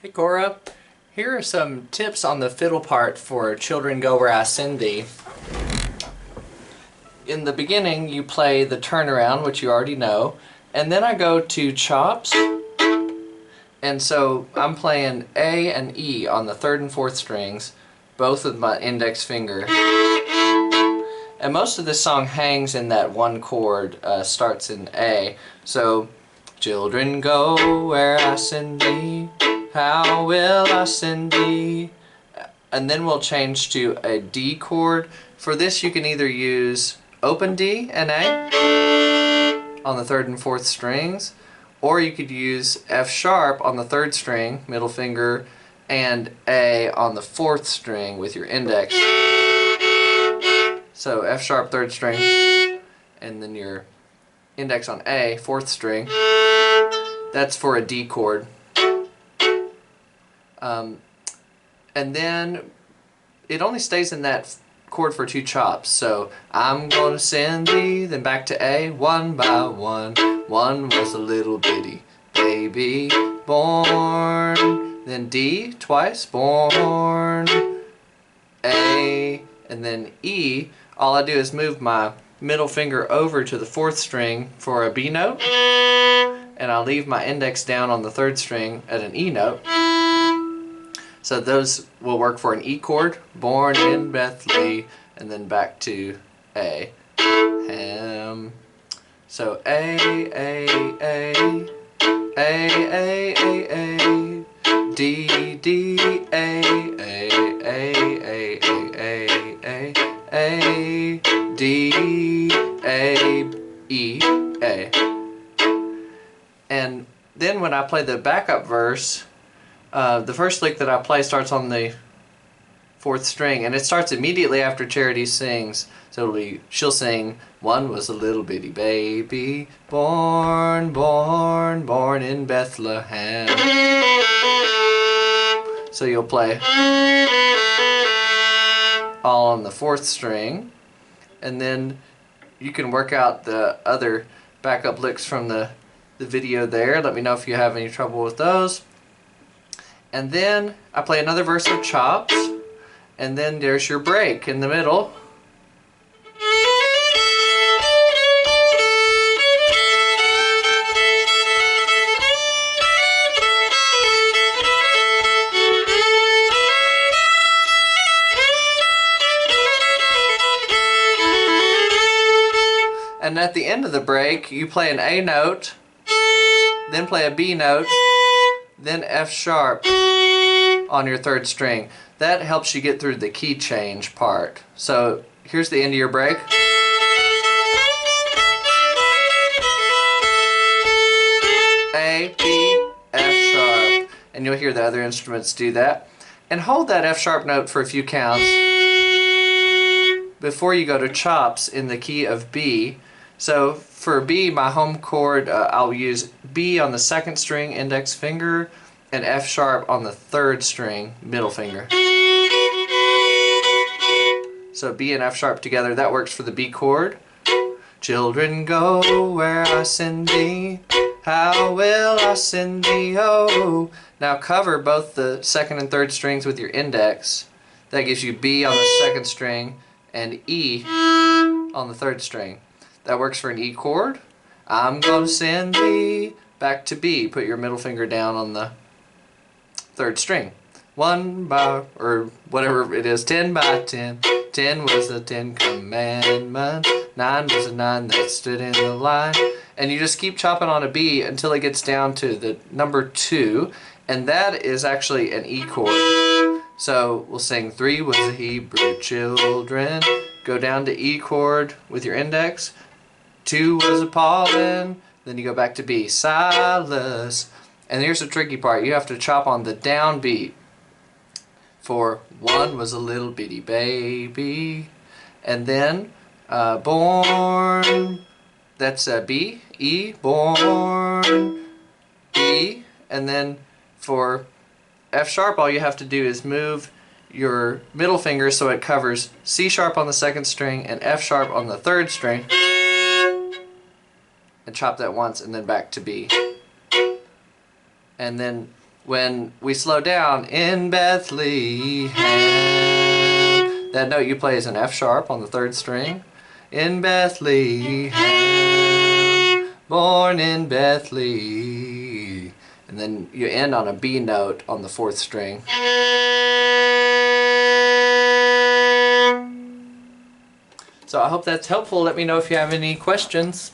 Hey Cora, here are some tips on the fiddle part for Children Go Where I Send Thee. In the beginning you play the turnaround, which you already know, and then I go to chops, and so I'm playing A and E on the 3rd and 4th strings, both with my index finger. And most of this song hangs in that one chord, starts in A. So, children go where I send thee, how will I send thee? And then we'll change to a D chord. For this you can either use open D and A on the 3rd and 4th strings, or you could use F sharp on the 3rd string, middle finger, and A on the 4th string with your index. So F sharp 3rd string, and then your index on A, 4th string. That's for a D chord. And then it only stays in that chord for 2 chops. So I'm gonna send thee, then back to A, one by one. One was a little bitty baby born. Then D twice, born. A, and then E. All I do is move my middle finger over to the 4th string for a B note, and I'll leave my index down on the 3rd string at an E note. So those will work for an E chord, born in Bethlehem, and then back to A. So A, D, D, A, D, A, E, A. And then when I play the backup verse, the first lick that I play starts on the 4th string, and it starts immediately after Charity sings. So it'll be, she'll sing, one was a little bitty baby, born, born, born in Bethlehem. So you'll play all on the 4th string, and then you can work out the other backup licks from the video there. Let me know if you have any trouble with those. And then I play another verse of chops, and then there's your break in the middle. And at the end of the break, you play an A note, then play a B note, then F sharp on your 3rd string. That helps you get through the key change part. So here's the end of your break. A, B, F sharp. And you'll hear the other instruments do that. And hold that F sharp note for a few counts before you go to chops in the key of B. So for B, my home chord, I'll use B on the 2nd string, index finger, and F sharp on the 3rd string, middle finger. So B and F sharp together, that works for the B chord. Children go where I send thee, how will I send thee, oh. Now cover both the 2nd and 3rd strings with your index. That gives you B on the 2nd string and E on the 3rd string. That works for an E chord. I'm gonna send thee, back to B. Put your middle finger down on the 3rd string. 1 by, or whatever it is, 10 by 10. 10 was the 10 commandments. 9 was the 9 that stood in the line. And you just keep chopping on a B until it gets down to the number 2. And that is actually an E chord. So we'll sing 3 was the Hebrew children. Go down to E chord with your index. 2 was appalling. Then you go back to B. Silas. And here's the tricky part. You have to chop on the downbeat. For 1 was a little bitty baby. And then born. That's B. E. Born. B. And then for F sharp, all you have to do is move your middle finger so it covers C sharp on the 2nd string and F sharp on the 3rd string. And chop that once and then back to B. And then When we slow down, in Bethlehem, that note you play is an F sharp on the 3rd string. In Bethlehem, born in Bethlehem. And then you end on a B note on the 4th string. So I hope that's helpful. Let me know if you have any questions.